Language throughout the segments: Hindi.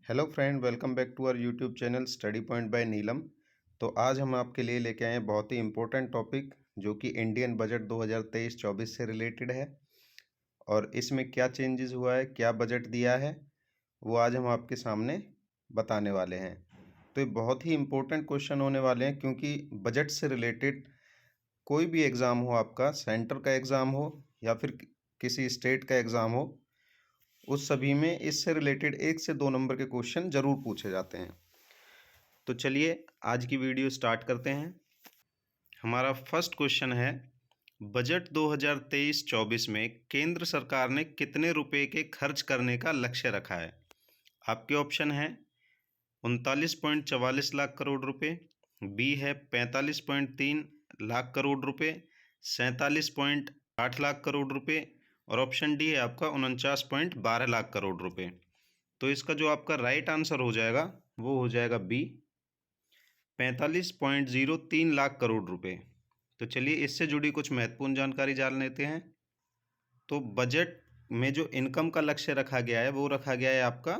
Hello friend, welcome back to our YouTube channel study point by Neelam. तो आज हम आपके लिए लेके आए हैं बहुत ही इम्पोर्टेंट टॉपिक जो कि इंडियन बजट 2023-24 से रिलेटेड है। और इसमें क्या चेंजेस हुआ है, क्या बजट दिया है, वो आज हम आपके सामने बताने वाले हैं। तो ये बहुत ही इम्पोर्टेंट क्वेश्चन होने वाले हैं, क्योंकि बजट से रिलेटेड कोई भी एग्ज़ाम हो, आपका सेंटर का एग्ज़ाम हो या फिर किसी स्टेट का एग्ज़ाम हो, उस सभी में इससे रिलेटेड 1 से 2 नंबर के क्वेश्चन ज़रूर पूछे जाते हैं। तो चलिए आज की वीडियो स्टार्ट करते हैं। हमारा फर्स्ट क्वेश्चन है, बजट 2023-24 में केंद्र सरकार ने कितने रुपए के खर्च करने का लक्ष्य रखा है। आपके ऑप्शन हैं 39.44 लाख करोड़ रुपए, बी है 45.3 लाख करोड़ रुपए, 47.8 लाख करोड़ रुपए और ऑप्शन डी है आपका 49.12 लाख करोड़ रुपए। तो इसका जो आपका राइट आंसर हो जाएगा वो हो जाएगा बी, 45.03 लाख करोड़ रुपए। तो चलिए इससे जुड़ी कुछ महत्वपूर्ण जानकारी जान लेते हैं। तो बजट में जो इनकम का लक्ष्य रखा गया है वो रखा गया है आपका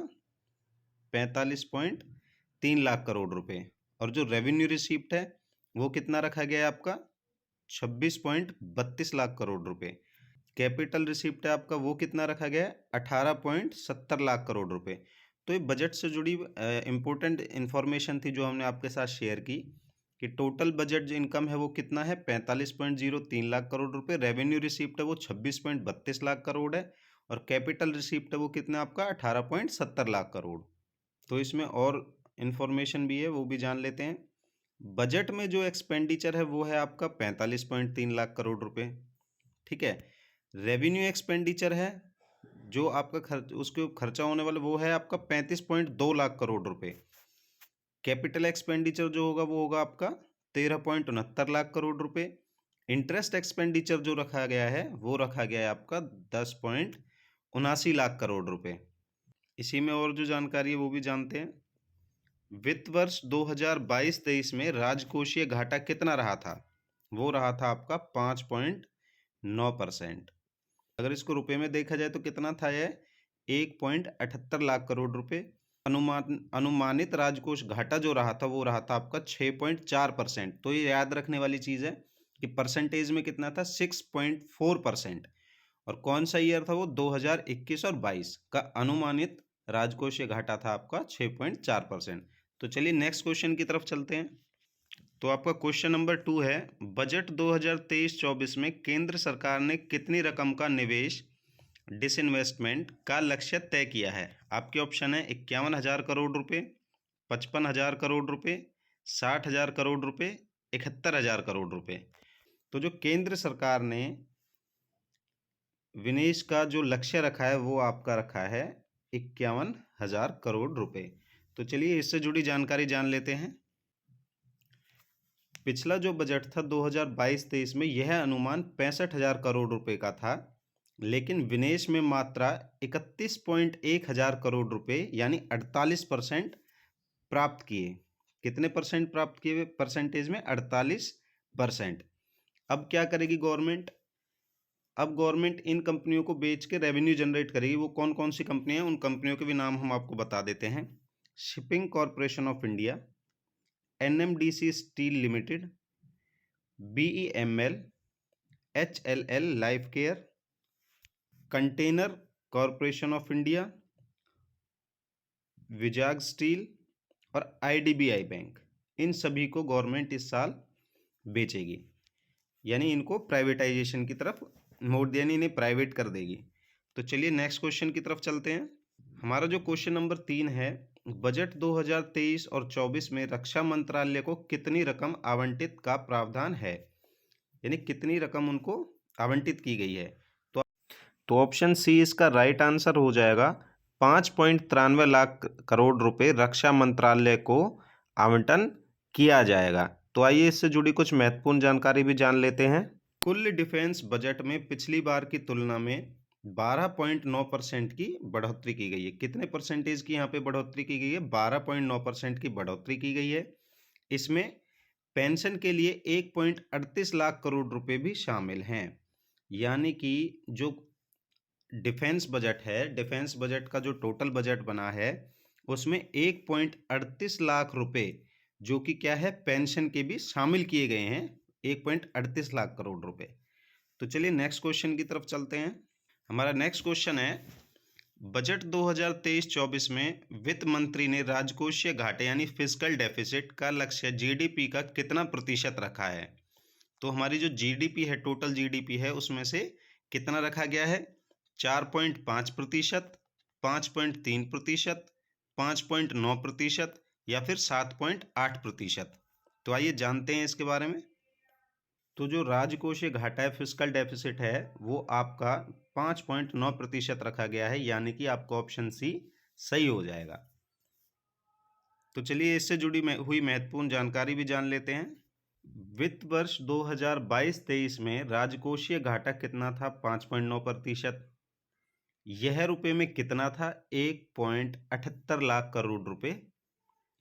45.3 लाख करोड़ रुपए, और जो रेवेन्यू रिसीप्ट है वो कितना रखा गया है आपका 26.32 लाख करोड़ रुपए। कैपिटल रिसिप्ट है आपका वो कितना रखा गया है 18.70 लाख करोड़ रुपए। तो ये बजट से जुड़ी इम्पोर्टेंट इन्फॉर्मेशन थी जो हमने आपके साथ शेयर की कि टोटल बजट जो इनकम है वो कितना है 45.03 लाख करोड़ रुपए, रेवेन्यू रिसिप्ट है वो 26.32 लाख करोड़ है और कैपिटल रिसिप्ट है वो कितना आपका 18.70 लाख करोड़। तो इसमें और इन्फॉर्मेशन भी है, वो भी जान लेते हैं। बजट में जो एक्सपेंडिचर है वो है आपका 45.3 लाख करोड़ रुपए, ठीक है। रेवेन्यू एक्सपेंडिचर है जो आपका खर्च उसके खर्चा होने वाला वो है आपका 35.2 लाख करोड़ रुपए। कैपिटल एक्सपेंडिचर जो होगा वो होगा आपका 13.69 लाख करोड़ रुपए। इंटरेस्ट एक्सपेंडिचर जो रखा गया है वो रखा गया है आपका 10.79 लाख करोड़ रुपए। इसी में और जो जानकारी है वो भी जानते हैं। वित्त वर्ष 2022-23 में राजकोषीय घाटा कितना रहा था, वो रहा था आपका 5.9%। अगर इसको रुपए में देखा जाए तो कितना था यह 1.78 लाख करोड़ रुपए। अनुमानित राजकोष घाटा जो रहा था वो रहा था आपका 6.4%। तो ये याद रखने वाली चीज़ है कि परसेंटेज में कितना था 6.4%। और कौन सा ईयर था वो 2021 और 22 का अनुमानित राजकोषीय घाटा था आपका 6.4%। तो चलिए नेक्स्ट क्वेश्चन की तरफ चलते हैं। तो आपका क्वेश्चन नंबर 2 है, बजट 2023-24 में केंद्र सरकार ने कितनी रकम का निवेश डिसइन्वेस्टमेंट का लक्ष्य तय किया है। आपके ऑप्शन है 51,000 करोड़ रुपए, 55,000 करोड़ रुपए, 60,000 करोड़ रुपए, 71,000 करोड़ रुपए। तो जो केंद्र सरकार ने विनिवेश का जो लक्ष्य रखा है वो आपका रखा है 51,000 करोड़ रुपए। तो चलिए इससे जुड़ी जानकारी जान लेते हैं। पिछला जो बजट था 2022-23 में यह अनुमान 65,000 करोड़ रुपए का था, लेकिन विनिवेश में मात्रा 31.1 हजार करोड़ रुपए यानी 48% प्राप्त किए। कितने परसेंट प्राप्त किए परसेंटेज में 48%। अब क्या करेगी गवर्नमेंट, अब गवर्नमेंट इन कंपनियों को बेच के रेवेन्यू जनरेट करेगी। वो कौन कौन सी कंपनियां हैं, उन कंपनियों के भी नाम हम आपको बता देते हैं। Shipping corporation of India, NMDC steel limited, BEML, HLL life care, container corporation of India, Vizag steel और IDBI बैंक। इन सभी को गवर्नमेंट इस साल बेचेगी, यानी इनको प्राइवेटाइजेशन की तरफ मोड़ दिया, इन्हें प्राइवेट कर देगी। तो चलिए नेक्स्ट क्वेश्चन की तरफ चलते हैं। हमारा जो क्वेश्चन नंबर 3 है, बजट 2023 और 24 में रक्षा मंत्रालय को कितनी रकम आवंटित का प्रावधान है, यानी कितनी रकम उनको आवंटित की गई है। तो ऑप्शन सी इसका राइट आंसर हो जाएगा 5.93 लाख करोड़ रुपए रक्षा मंत्रालय को आवंटन किया जाएगा। तो आइए इससे जुड़ी कुछ महत्वपूर्ण जानकारी भी जान लेते हैं। कुल डिफेंस बजट में पिछली बार की तुलना में 12.9% की बढ़ोतरी की गई है। कितने परसेंटेज की यहाँ पे बढ़ोतरी की गई है, 12.9% की बढ़ोतरी की गई है। इसमें पेंशन के लिए 1.38 लाख करोड़ रुपए भी शामिल हैं, यानी कि जो डिफेंस बजट है, डिफेंस बजट का जो टोटल बजट बना है उसमें 1.38 लाख रुपए जो कि क्या है पेंशन के भी शामिल किए गए हैं, 1.38 लाख करोड़ रुपए। तो चलिए नेक्स्ट क्वेश्चन की तरफ चलते हैं। हमारा नेक्स्ट क्वेश्चन है, बजट 2023-24 में वित्त मंत्री ने राजकोषीय घाटे यानी फिस्कल डेफिसिट का लक्ष्य जीडीपी का कितना प्रतिशत रखा है? तो हमारी जो जीडीपी है, टोटल जीडीपी है, उसमें से कितना रखा गया है? 4.5%, 5.3%, 5.9% या फिर 7.8%। तो आइए जानते हैं इसके बारे में। तो जो राजकोषीय घाटा है, फिस्कल डेफिसिट है, वो आपका 5.9% रखा गया है, यानी कि आपका ऑप्शन सी सही हो जाएगा। तो चलिए इससे जुड़ी हुई महत्वपूर्ण जानकारी भी जान लेते हैं। वित्त वर्ष 2022-23 में राजकोषीय घाटा कितना था? 5.9%। यह रुपए में कितना था? 1.78 लाख करोड़ रुपए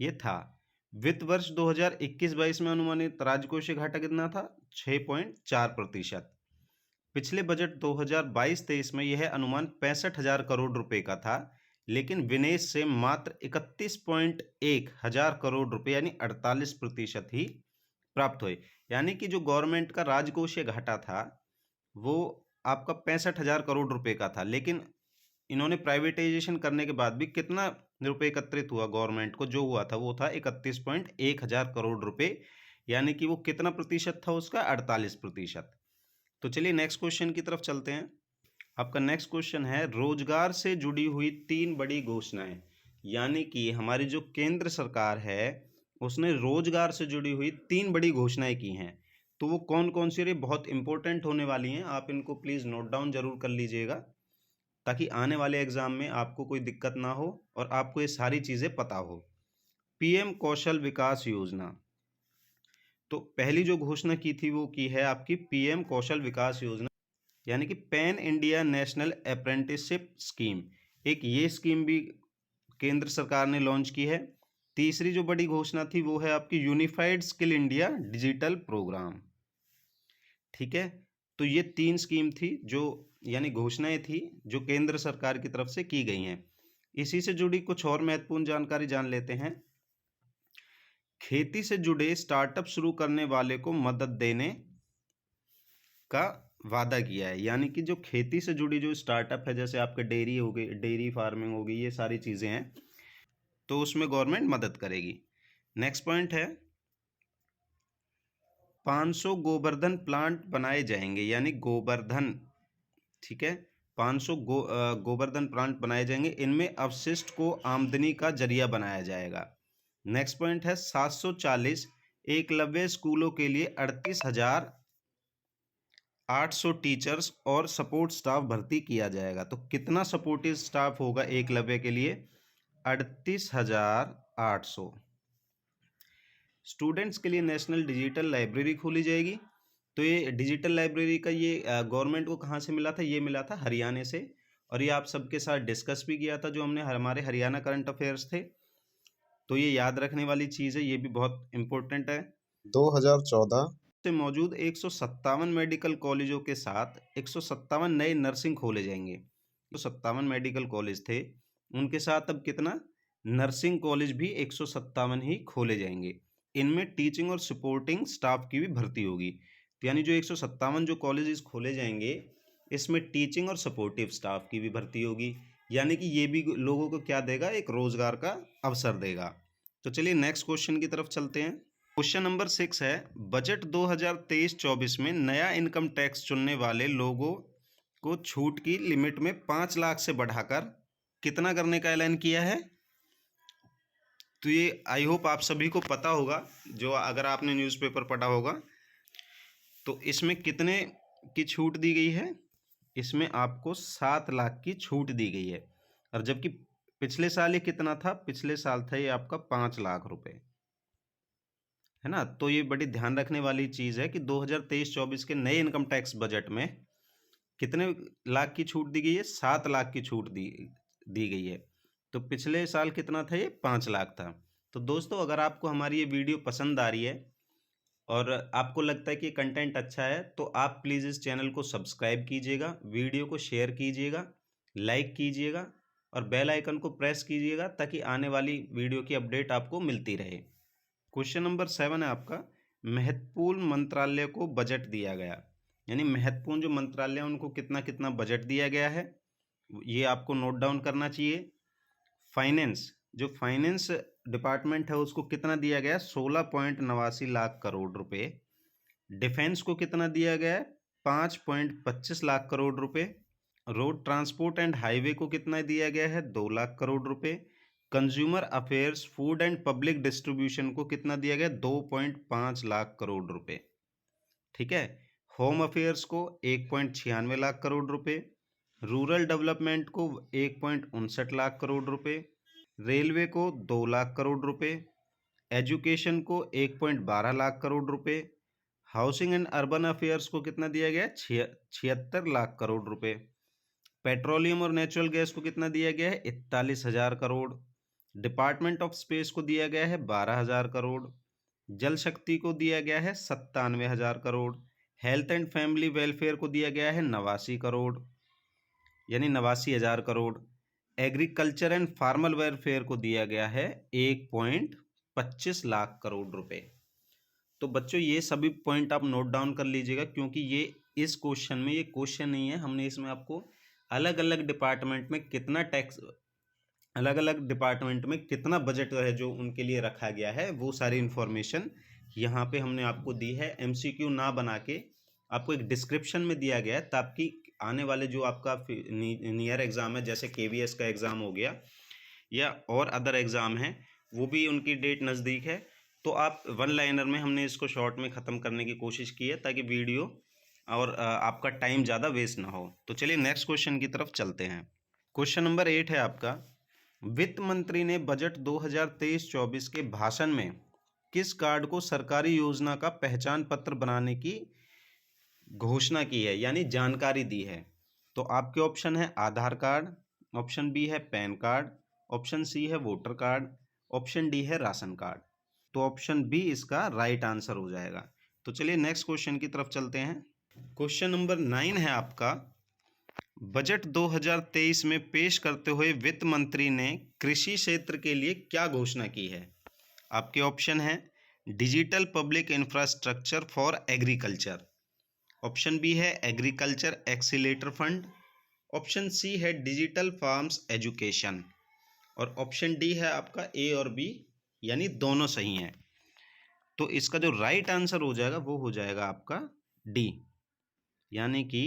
ये था। वित्त वर्ष 2021-22 में अनुमानित राजकोषीय घाटा कितना था? 6.4%। पिछले बजट 2022-23 में यह अनुमान 65,000 करोड़ रुपए का था, लेकिन विनिवेश से मात्र 31.1 हजार करोड़ रुपए यानी 48% ही प्राप्त हुए। यानी कि जो गवर्नमेंट का राजकोषीय घाटा था वो आपका 65,000 करोड़ रुपए का था, लेकिन इन्होंने प्राइवेटाइजेशन करने के बाद भी कितना रुपए एकत्रित हुआ गवर्नमेंट को? जो हुआ था वो था 31.1 हजार करोड़ रुपए, यानी कि वो कितना प्रतिशत था उसका? 48%। तो चलिए नेक्स्ट क्वेश्चन की तरफ चलते हैं। आपका नेक्स्ट क्वेश्चन है, रोजगार से जुड़ी हुई 3 बड़ी घोषणाएं, यानी कि हमारी जो केंद्र सरकार है उसने रोजगार से जुड़ी हुई 3 बड़ी घोषणाएं की हैं। तो वो कौन कौन सी? ये बहुत इंपॉर्टेंट होने वाली हैं, आप इनको प्लीज नोट डाउन जरूर कर लीजिएगा, ताकि आने वाले एग्जाम में आपको कोई दिक्कत ना हो और आपको ये सारी चीजें पता हो। पीएम कौशल विकास योजना, तो पहली जो घोषणा की थी वो की है आपकी पीएम कौशल विकास योजना, यानी कि pan India national apprenticeship scheme. एक ये स्कीम भी केंद्र सरकार ने लॉन्च की है। तीसरी जो बड़ी घोषणा थी वो है आपकी unified skill India digital programme. ठीक है, तो ये 3 स्कीम थी जो यानी घोषणाएं थी जो केंद्र सरकार की तरफ से की गई हैं। इसी से जुड़ी कुछ और महत्वपूर्ण जानकारी जान लेते हैं। खेती से जुड़े स्टार्टअप शुरू करने वाले को मदद देने का वादा किया है, यानी कि जो खेती से जुड़ी जो स्टार्टअप है, जैसे आपके डेयरी हो गई, डेयरी फार्मिंग हो गई, ये सारी चीज़ें हैं, तो उसमें गवर्नमेंट मदद करेगी। नेक्स्ट पॉइंट है 500 गोवर्धन प्लांट बनाए जाएंगे, यानी गोवर्धन, ठीक है, 500 गोवर्धन प्लांट बनाए जाएंगे, इनमें अपशिष्ट को आमदनी का जरिया बनाया जाएगा। नेक्स्ट पॉइंट है 740 एकलव्य स्कूलों के लिए 38,800 टीचर्स और सपोर्ट स्टाफ भर्ती किया जाएगा। तो कितना सपोर्टिव स्टाफ होगा एकलव्य के लिए? 38,800। स्टूडेंट्स के लिए नेशनल डिजिटल लाइब्रेरी खोली जाएगी। तो ये डिजिटल लाइब्रेरी का ये गवर्नमेंट को कहाँ से मिला था? ये मिला था हरियाणा से, और ये आप सबके साथ डिस्कस भी किया था जो हमने हमारे हरियाणा करंट अफेयर्स थे। तो ये याद रखने वाली चीज़ है, ये भी बहुत इंपॉर्टेंट है। 2014 से मौजूद 157 मेडिकल कॉलेजों के साथ 157 नए नर्सिंग खोले जाएंगे। तो 57 मेडिकल कॉलेज थे, उनके साथ अब कितना? नर्सिंग कॉलेज भी 157 ही खोले जाएंगे। इनमें टीचिंग और सपोर्टिंग स्टाफ की भी भर्ती होगी। तो यानी जो 157 जो कॉलेजेस खोले जाएंगे, इसमें टीचिंग और सपोर्टिव स्टाफ की भी भर्ती होगी, यानी कि ये भी लोगों को क्या देगा? एक रोजगार का अवसर देगा। तो चलिए नेक्स्ट क्वेश्चन की तरफ चलते हैं। क्वेश्चन नंबर 6 है, बजट 2023-24 में नया इनकम टैक्स चुनने वाले लोगों को छूट की लिमिट में 5 लाख से बढ़ाकर कितना करने का ऐलान किया है? तो ये आई होप आप सभी को पता होगा, जो अगर आपने न्यूज़पेपर पढ़ा होगा। तो इसमें कितने की छूट दी गई है? इसमें आपको 7 लाख की छूट दी गई है, और जबकि पिछले साल ये कितना था? पिछले साल था ये आपका 5 लाख रुपए, है ना। तो ये बड़ी ध्यान रखने वाली चीज़ है कि 2023-24 के नए इनकम टैक्स बजट में कितने लाख की छूट दी गई है? 7 लाख की छूट दी गई है। तो पिछले साल कितना था? ये 5 लाख था। तो दोस्तों, अगर आपको हमारी ये वीडियो पसंद आ रही है और आपको लगता है कि कंटेंट अच्छा है, तो आप प्लीज़ इस चैनल को सब्सक्राइब कीजिएगा, वीडियो को शेयर कीजिएगा, लाइक कीजिएगा, और बेल आइकन को प्रेस कीजिएगा ताकि आने वाली वीडियो की अपडेट आपको मिलती रहे। क्वेश्चन नंबर 7 है आपका, महत्वपूर्ण मंत्रालय को बजट दिया गया, यानी महत्वपूर्ण जो मंत्रालय हैं उनको कितना कितना बजट दिया गया है, ये आपको नोट डाउन करना चाहिए। फाइनेंस, जो फाइनेंस डिपार्टमेंट है उसको कितना दिया गया, 16.89 लाख करोड़ रुपए। डिफेंस को कितना दिया गया है, 5.25 लाख करोड़ रुपए। रोड ट्रांसपोर्ट एंड हाईवे को कितना दिया गया है, 2 लाख करोड़ रुपए। Consumer affairs, food and public distribution को कितना दिया गया, 2.5 लाख करोड़ रुपए। ठीक है। होम अफेयर्स को 1.96 लाख करोड़ रुपए। रूरल डेवलपमेंट को 1.59 लाख करोड़ रुपए। रेलवे को 2 लाख करोड़ रुपए। एजुकेशन को 1.12 लाख करोड़ रुपए। हाउसिंग एंड अर्बन अफेयर्स को कितना दिया गया, 76 लाख करोड़ रुपए। पेट्रोलियम और नेचुरल गैस को कितना दिया गया है, 41,000 करोड़। डिपार्टमेंट ऑफ स्पेस को दिया गया है 12,000 करोड़। जल शक्ति को दिया गया है 97,000 crore. Health and family welfare को दिया गया है 89 करोड़, यानी 89,000 crore. Agriculture and formal welfare को दिया गया है 1.25 लाख करोड़ रुपए। तो बच्चों ये सभी पॉइंट आप नोट डाउन कर लीजिएगा, क्योंकि ये इस क्वेश्चन में, ये क्वेश्चन नहीं है, हमने इसमें आपको अलग अलग डिपार्टमेंट में कितना टैक्स, अलग अलग डिपार्टमेंट में कितना बजट है जो उनके लिए रखा गया है, वो सारी इन्फॉर्मेशन यहाँ पे हमने आपको दी है। एमसीक्यू ना बना के आपको एक डिस्क्रिप्शन में दिया गया है, ताकि आने वाले जो आपका नियर एग्ज़ाम है, जैसे केवीएस का एग्ज़ाम हो गया या और अदर एग्ज़ाम है, वो भी उनकी डेट नज़दीक है, तो आप वन लाइनर में हमने इसको शॉर्ट में ख़त्म करने की कोशिश की है, ताकि वीडियो और आपका टाइम ज़्यादा वेस्ट ना हो। तो चलिए नेक्स्ट क्वेश्चन की तरफ चलते हैं। क्वेश्चन नंबर 8 है आपका, वित्त मंत्री ने बजट 2023-24 के भाषण में किस कार्ड को सरकारी योजना का पहचान पत्र बनाने की घोषणा की है, यानी जानकारी दी है? तो आपके ऑप्शन है आधार कार्ड, ऑप्शन बी है पैन कार्ड, ऑप्शन सी है वोटर कार्ड, ऑप्शन डी है राशन कार्ड। तो ऑप्शन बी इसका राइट आंसर हो जाएगा। तो चलिए नेक्स्ट क्वेश्चन की तरफ चलते हैं। क्वेश्चन नंबर 9 है आपका, बजट 2023 में पेश करते हुए वित्त मंत्री ने कृषि क्षेत्र के लिए क्या घोषणा की है? आपके ऑप्शन है digital public infrastructure for agriculture, option B है agriculture accelerator fund, option C है डिजिटल फार्म्स एजुकेशन, और ऑप्शन डी है आपका ए और बी, यानी दोनों सही हैं। तो इसका जो राइट आंसर हो जाएगा वो हो जाएगा आपका डी, यानी कि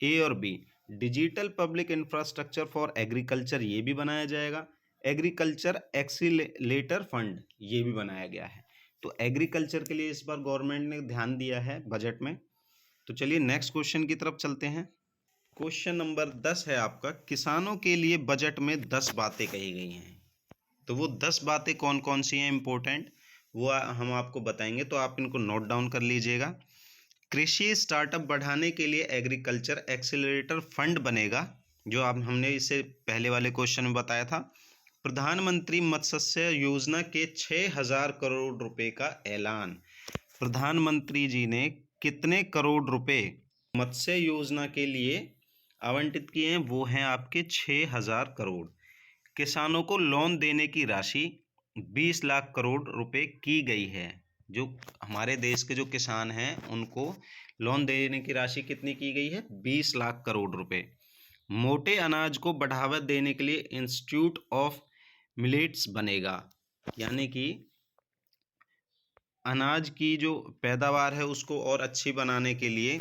ए और B, digital public infrastructure for agriculture ये भी बनाया जाएगा, एग्रीकल्चर एक्सीलेटर फंड ये भी बनाया गया है। तो एग्रीकल्चर के लिए इस बार गवर्नमेंट ने ध्यान दिया है बजट में। तो चलिए नेक्स्ट क्वेश्चन की तरफ चलते हैं। क्वेश्चन नंबर 10 है आपका, किसानों के लिए बजट में 10 बातें कही गई हैं। तो वो 10 बातें कौन कौन सी हैं इम्पोर्टेंट, वो हम आपको बताएंगे, तो आप इनको नोट डाउन कर लीजिएगा। कृषि स्टार्टअप बढ़ाने के लिए एग्रीकल्चर एक्सीलरेटर फंड बनेगा, जो आप हमने इससे पहले वाले क्वेश्चन में बताया था। प्रधानमंत्री मत्स्य योजना के 6,000 करोड़ रुपए का ऐलान, प्रधानमंत्री जी ने कितने करोड़ रुपए मत्स्य योजना के लिए आवंटित किए हैं, वो हैं आपके 6,000 करोड़। किसानों को लोन देने की राशि 20 लाख करोड़ रुपए की गई है। जो हमारे देश के जो किसान हैं उनको लोन देने की राशि कितनी की गई है, 20 लाख करोड़ रुपए। मोटे अनाज को बढ़ावा देने के लिए इंस्टीट्यूट ऑफ मिलेट्स बनेगा, यानी कि अनाज की जो पैदावार है उसको और अच्छी बनाने के लिए,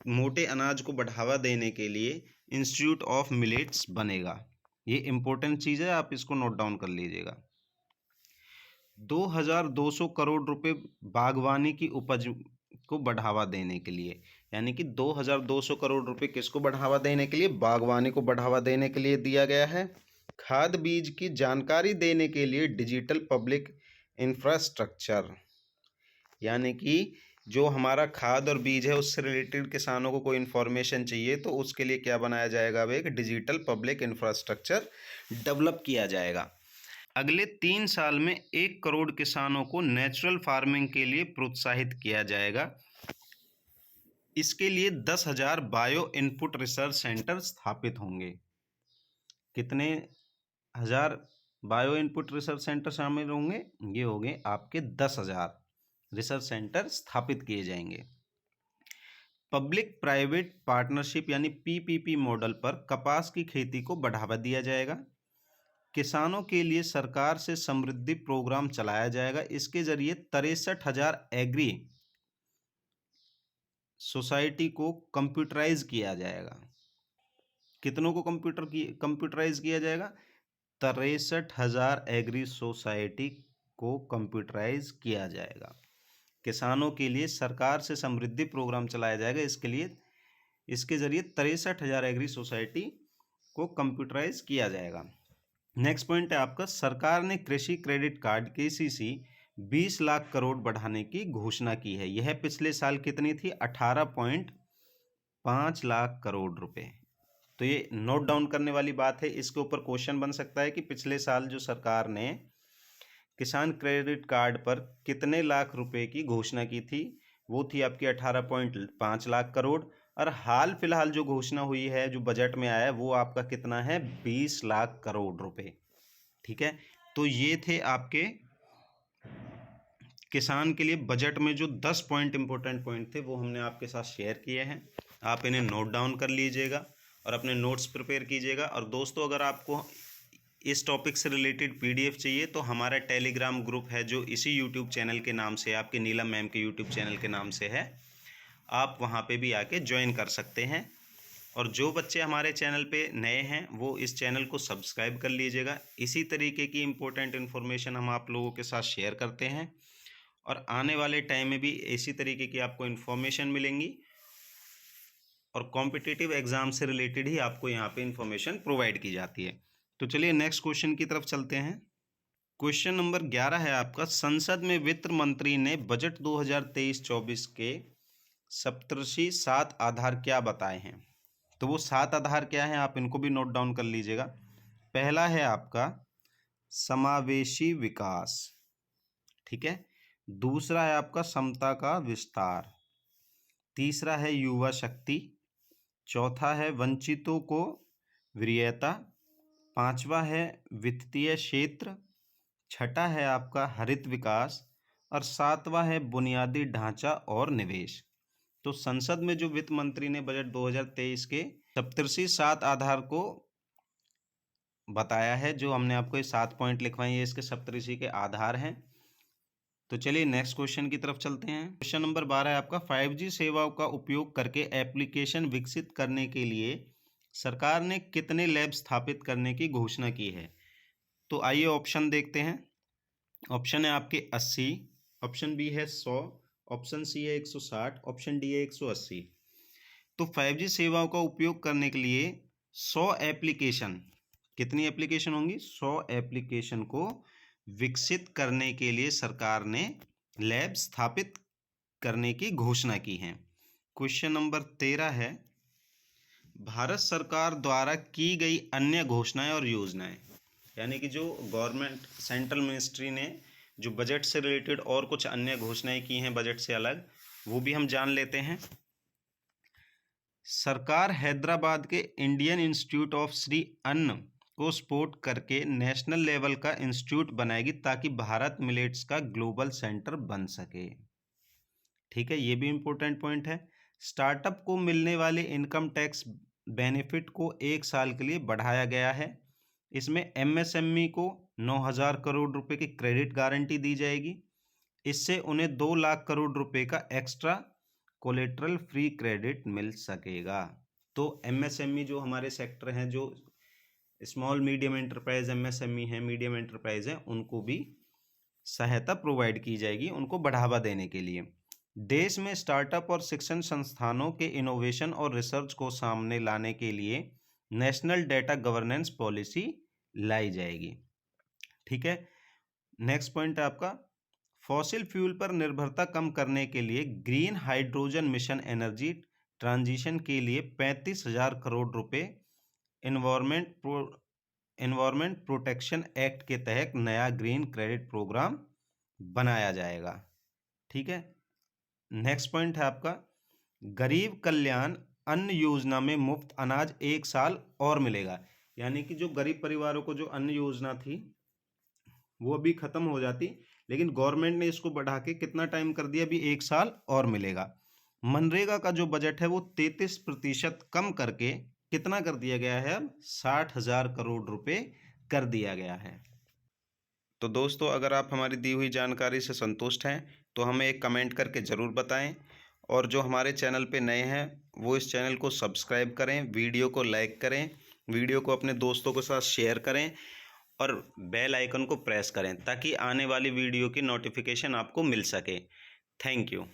मोटे अनाज को बढ़ावा देने के लिए इंस्टीट्यूट ऑफ मिलेट्स बनेगा। ये इंपॉर्टेंट चीज़ है, आप इसको नोट डाउन कर लीजिएगा। 2,200 करोड़ रुपए बागवानी की उपज को बढ़ावा देने के लिए, यानी कि 2,200 करोड़ रुपए किसको बढ़ावा देने के लिए, बागवानी को बढ़ावा देने के लिए दिया गया है। खाद बीज की जानकारी देने के लिए डिजिटल पब्लिक इंफ्रास्ट्रक्चर, यानी कि जो हमारा खाद और बीज है उससे रिलेटेड किसानों को कोई इन्फॉर्मेशन चाहिए तो उसके लिए क्या बनाया जाएगा, अब एक डिजिटल पब्लिक इंफ्रास्ट्रक्चर डेवलप किया जाएगा। अगले 3 साल में 1 करोड़ किसानों को नेचुरल फार्मिंग के लिए प्रोत्साहित किया जाएगा। इसके लिए 10,000 बायो इनपुट रिसर्च सेंटर स्थापित होंगे। कितने 1000 बायो इनपुट रिसर्च सेंटर शामिल होंगे, ये हो गए आपके 10,000 रिसर्च सेंटर स्थापित किए जाएंगे। पब्लिक प्राइवेट पार्टनरशिप यानी पीपीपी मॉडल पर कपास की खेती को बढ़ावा दिया जाएगा। किसानों के लिए सरकार से समृद्धि प्रोग्राम चलाया जाएगा। इसके जरिए 63,000 एग्री सोसाइटी को कंप्यूटराइज किया जाएगा। कितनों को कंप्यूटराइज किया जाएगा? 63,000 एग्री सोसाइटी को कंप्यूटराइज किया जाएगा। किसानों के लिए सरकार से समृद्धि प्रोग्राम चलाया जाएगा। इसके जरिए 63,000 एग्री सोसाइटी को कंप्यूटराइज किया जाएगा। नेक्स्ट पॉइंट है आपका, सरकार ने कृषि credit card KCC 20 lakh crore बढ़ाने की घोषणा की है। यह पिछले साल कितनी थी? 18.5 लाख करोड़ रुपए। तो ये नोट डाउन करने वाली बात है। इसके ऊपर क्वेश्चन बन सकता है कि पिछले साल जो सरकार ने किसान क्रेडिट कार्ड पर कितने लाख रुपए की घोषणा की थी? वो थी आपकी 18.5 लाख करोड़। और हाल फिलहाल जो घोषणा हुई है, जो बजट में आया है, वो आपका कितना है? 20 लाख करोड़ रुपए। ठीक है, तो ये थे आपके किसान के लिए बजट में जो 10 पॉइंट इंपॉर्टेंट पॉइंट थे, वो हमने आपके साथ शेयर किए हैं। आप इन्हें नोट डाउन कर लीजिएगा और अपने नोट्स प्रिपेयर कीजिएगा। और दोस्तों, अगर आपको इस टॉपिक से रिलेटेड पीडीएफ चाहिए तो हमारा टेलीग्राम ग्रुप है, जो इसी यूट्यूब चैनल के नाम से, आपके नीलम मैम के यूट्यूब चैनल के नाम से है। आप वहाँ पे भी आके ज्वाइन कर सकते हैं। और जो बच्चे हमारे चैनल पे नए हैं, वो इस चैनल को सब्सक्राइब कर लीजिएगा। इसी तरीके की इम्पोर्टेंट इन्फॉर्मेशन हम आप लोगों के साथ शेयर करते हैं और आने वाले टाइम में भी इसी तरीके की आपको इन्फॉर्मेशन मिलेंगी। और कॉम्पिटिटिव एग्जाम से रिलेटेड ही आपको यहाँ पे इन्फॉर्मेशन प्रोवाइड की जाती है। तो चलिए नेक्स्ट क्वेश्चन की तरफ चलते हैं। क्वेश्चन नंबर 11 है आपका, संसद में वित्त मंत्री ने बजट 2023-24 के सप्तऋषि 7 आधार क्या बताए हैं? तो वो 7 आधार क्या है, आप इनको भी नोट डाउन कर लीजिएगा। पहला है आपका समावेशी विकास, ठीक है। दूसरा है आपका समता का विस्तार। तीसरा है युवा शक्ति। चौथा है वंचितों को वरीयता। पांचवा है वित्तीय क्षेत्र। छठा है आपका हरित विकास। और सातवां है बुनियादी ढांचा और निवेश। तो संसद में जो वित्त मंत्री ने बजट 2023 के सप्तऋषि 7 आधार को बताया है, जो हमने आपको ये 7 पॉइंट लिखवाए, ये इसके सप्तऋषि के आधार हैं। तो चलिए नेक्स्ट क्वेश्चन की तरफ चलते हैं। क्वेश्चन नंबर 12 है आपका, 5G सेवाओं का उपयोग करके एप्लीकेशन विकसित करने के लिए सरकार ने कितने लैब स्थापित करने की घोषणा की है? तो आइए ऑप्शन देखते हैं। ऑप्शन है आपके 80, ऑप्शन बी है 100, ऑप्शन सी है 160, ऑप्शन डी है 180। तो 5G सेवाओं का उपयोग करने के लिए 100 एप्लीकेशन, कितनी एप्लीकेशन होंगी? 100 एप्लीकेशन को विकसित करने के लिए सरकार ने लैब स्थापित करने की घोषणा की है। क्वेश्चन नंबर 13 है, भारत सरकार द्वारा की गई अन्य घोषणाएं और योजनाएं, यानी कि जो गवर्नमेंट सेंट्रल मिनिस्ट्री ने जो बजट से रिलेटेड और कुछ अन्य घोषणाएं की हैं बजट से अलग, वो भी हम जान लेते हैं। सरकार हैदराबाद के इंडियन इंस्टीट्यूट ऑफ श्री अन्न को सपोर्ट करके नेशनल लेवल का इंस्टीट्यूट बनाएगी, ताकि भारत मिलेट्स का ग्लोबल सेंटर बन सके। ठीक है, ये भी इम्पोर्टेंट पॉइंट है। स्टार्टअप को मिलने वाले इनकम टैक्स बेनिफिट को 1 साल के लिए बढ़ाया गया है। इसमें एमएसएमई को 9,000 करोड़ रुपए की क्रेडिट गारंटी दी जाएगी। इससे उन्हें 2 लाख करोड़ रुपए का एक्स्ट्रा कोलेटरल फ्री क्रेडिट मिल सकेगा। तो एमएसएमई जो हमारे सेक्टर हैं, जो स्मॉल मीडियम एंटरप्राइज एमएसएमई है, मीडियम एंटरप्राइज है, उनको भी सहायता प्रोवाइड की जाएगी, उनको बढ़ावा देने के लिए। देश में स्टार्टअप और शिक्षण संस्थानों के इनोवेशन और रिसर्च को सामने लाने के लिए नेशनल डेटा गवर्नेंस पॉलिसी लाई जाएगी। ठीक है, नेक्स्ट पॉइंट है आपका, फॉसिल फ्यूल पर निर्भरता कम करने के लिए green hydrogen mission energy transition के लिए 35,000 करोड़ रुपए एनवायरमेंट प्रोटेक्शन एक्ट के तहत नया ग्रीन क्रेडिट प्रोग्राम बनाया जाएगा। ठीक है, नेक्स्ट पॉइंट है आपका, गरीब कल्याण अन्न योजना में मुफ्त अनाज 1 साल और मिलेगा। यानी कि जो गरीब परिवारों को जो अन्न योजना थी वो अभी खत्म हो जाती, लेकिन गवर्नमेंट ने इसको बढ़ा के कितना टाइम कर दिया, अभी 1 साल और मिलेगा। मनरेगा का जो बजट है वो 33% कम करके कितना कर दिया गया है, अब 60,000 करोड़ रुपए कर दिया गया है। तो दोस्तों, अगर आप हमारी दी हुई जानकारी से संतुष्ट हैं तो हमें एक कमेंट करके ज़रूर बताएं, और जो हमारे चैनल पे नए हैं वो इस चैनल को सब्सक्राइब करें, वीडियो को लाइक करें, वीडियो को अपने दोस्तों के साथ शेयर करें और बेल आइकन को प्रेस करें ताकि आने वाली वीडियो की नोटिफिकेशन आपको मिल सके। Thank you.